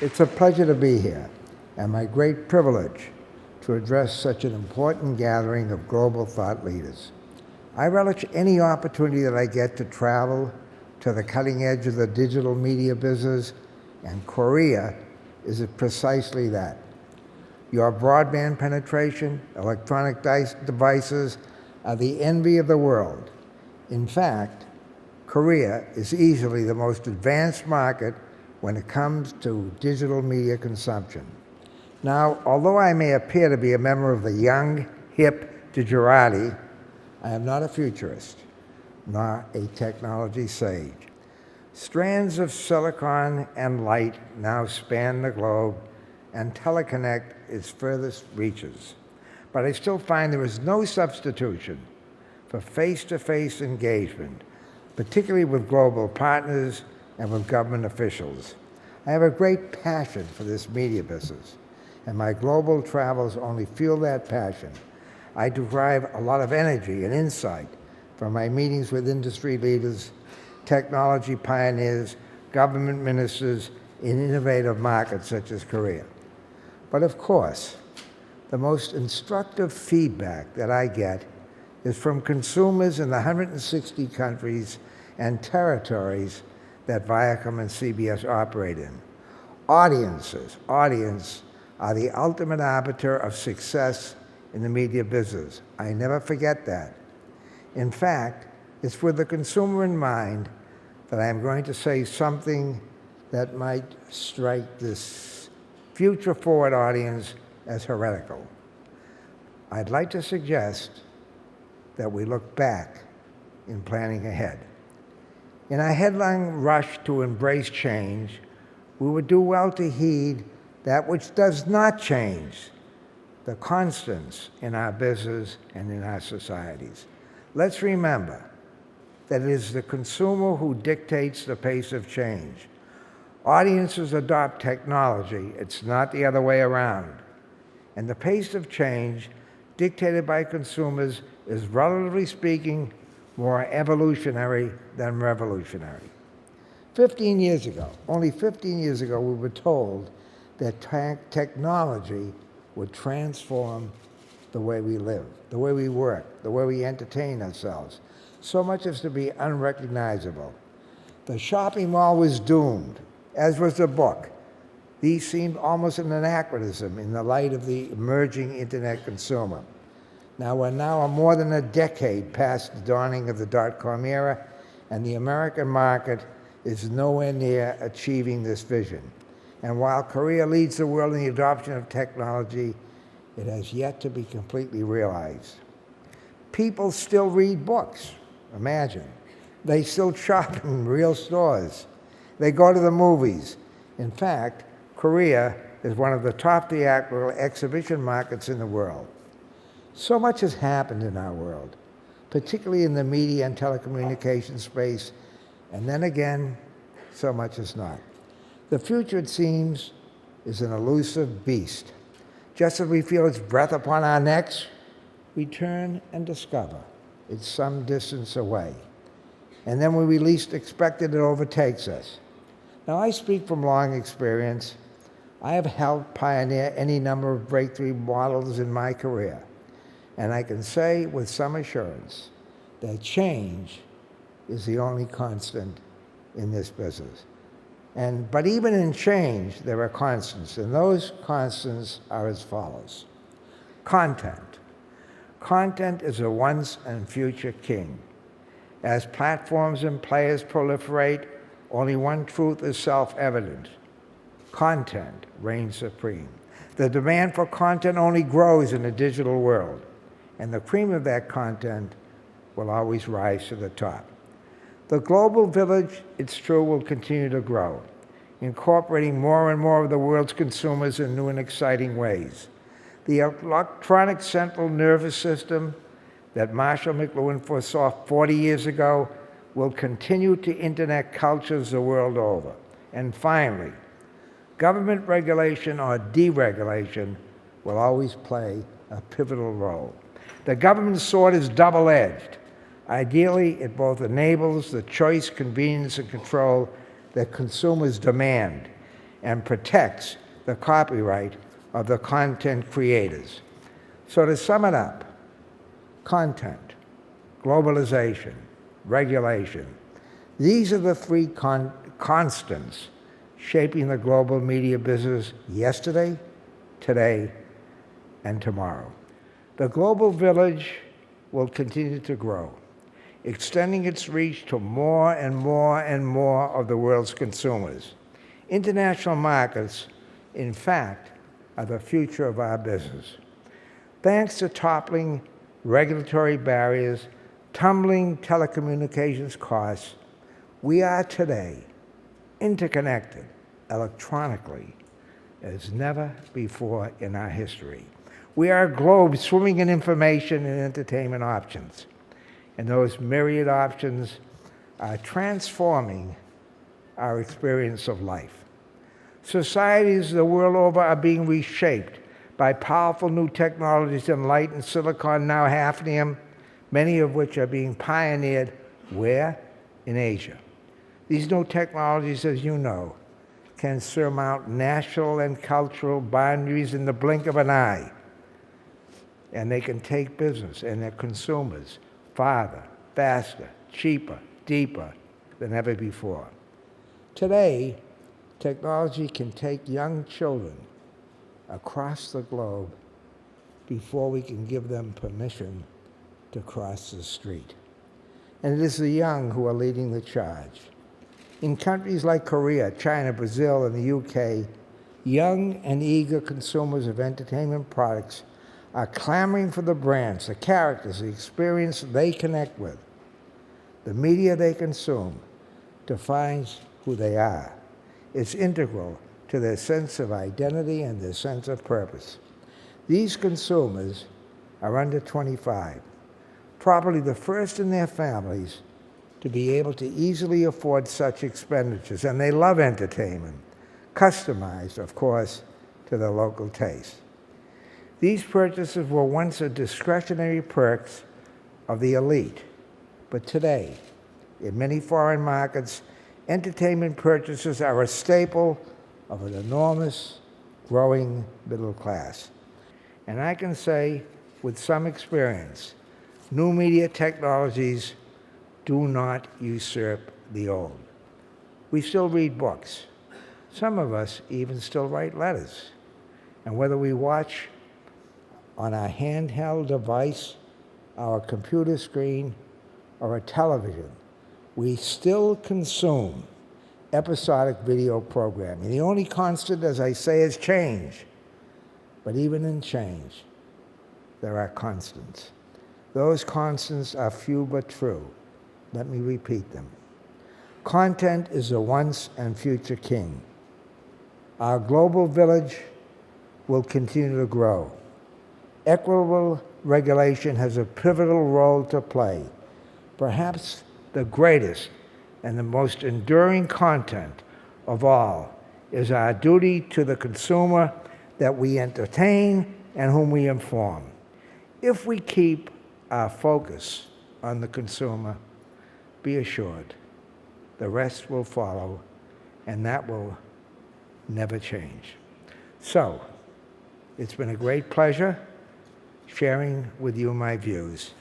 It's a pleasure to be here, and my great privilege to address such an important gathering of global thought leaders. I relish any opportunity that I get to travel to the cutting edge of the digital media business, and Korea is precisely that. Your broadband penetration, electronic devices are the envy of the world. In fact, Korea is easily the most advanced market when it comes to digital media consumption. Now, although I may appear to be a member of the young, hip Gujarati, I am not a futurist, nor a technology sage. Strands of silicon and light now span the globe, and teleconnect its furthest reaches. But I still find there is no substitution for face-to-face engagement, particularly with global partners and with government officials. I have a great passion for this media business, and my global travels only fuel that passion. I derive a lot of energy and insight from my meetings with industry leaders, technology pioneers, government ministers in innovative markets such as Korea. But of course, the most instructive feedback that I get is from consumers in the 160 countries and territories that Viacom and CBS operate in. Audience are the ultimate arbiter of success in the media business. I never forget that. In fact, it's with the consumer in mind that I am going to say something that might strike this future-forward audience as heretical. I'd like to suggest that we look back in planning ahead. In our headlong rush to embrace change, we would do well to heed that which does not change, the constants in our business and in our societies. Let's remember that it is the consumer who dictates the pace of change. Audiences adopt technology, it's not the other way around. And the pace of change dictated by consumers is, relatively speaking, more evolutionary than revolutionary. 15 years ago, only 15 years ago, we were told that technology would transform the way we live, the way we work, the way we entertain ourselves, so much as to be unrecognizable. The shopping mall was doomed, as was the book. These seemed almost an anachronism in the light of the emerging internet consumer. We're more than a decade past the dawning of the dot-com era, and the American market is nowhere near achieving this vision. And while Korea leads the world in the adoption of technology, it has yet to be completely realized. People still read books, imagine. They still shop in real stores. They go to the movies. In fact, Korea is one of the top theatrical exhibition markets in the world. So much has happened in our world, particularly in the media and telecommunications space, and then again, so much has not. The future, it seems, is an elusive beast. Just as we feel its breath upon our necks, we turn and discover it's some distance away. And then when we least expect it, it overtakes us. Now, I speak from long experience. I have helped pioneer any number of breakthrough models in my career. And I can say with some assurance that change is the only constant in this business. But even in change, there are constants, and those constants are as follows. Content. Content is a once and future king. As platforms and players proliferate, only one truth is self-evident. Content reigns supreme. The demand for content only grows in a digital world, and the cream of that content will always rise to the top. The global village, it's true, will continue to grow, incorporating more and more of the world's consumers in new and exciting ways. The electronic central nervous system that Marshall McLuhan foresaw 40 years ago will continue to internet cultures the world over. And finally, government regulation or deregulation will always play a pivotal role. The government sword is double-edged. Ideally, it both enables the choice, convenience, and control that consumers demand, and protects the copyright of the content creators. So to sum it up, content, globalization, regulation, these are the three constants shaping the global media business yesterday, today, and tomorrow. The global village will continue to grow, extending its reach to more and more and more of the world's consumers. International markets, in fact, are the future of our business. Thanks to toppling regulatory barriers, tumbling telecommunications costs, we are today interconnected electronically as never before in our history. We are a globe swimming in information and entertainment options, and those myriad options are transforming our experience of life. Societies the world over are being reshaped by powerful new technologies in light and silicon, now hafnium, many of which are being pioneered where? In Asia. These new technologies, as you know, can surmount national and cultural boundaries in the blink of an eye. And they can take business and their consumers farther, faster, cheaper, deeper than ever before. Today, technology can take young children across the globe before we can give them permission to cross the street. And it is the young who are leading the charge. In countries like Korea, China, Brazil, and the UK, young and eager consumers of entertainment products are clamoring for the brands, the characters, the experience they connect with. The media they consume defines who they are. It's integral to their sense of identity and their sense of purpose. These consumers are under 25, probably the first in their families to be able to easily afford such expenditures, and they love entertainment, customized, of course, to their local taste. These purchases were once a discretionary perks of the elite, but today, in many foreign markets, entertainment purchases are a staple of an enormous, growing middle class. And I can say, with some experience, new media technologies do not usurp the old. We still read books. Some of us even still write letters. And whether we watch on our handheld device, our computer screen, or a television, we still consume episodic video programming. The only constant, as I say, is change. But even in change, there are constants. Those constants are few but true. Let me repeat them. Content is the once and future king. Our global village will continue to grow. Equitable regulation has a pivotal role to play. Perhaps the greatest and the most enduring content of all is our duty to the consumer that we entertain and whom we inform. If we keep our focus on the consumer, be assured the rest will follow, and that will never change. So, it's been a great pleasure sharing with you my views.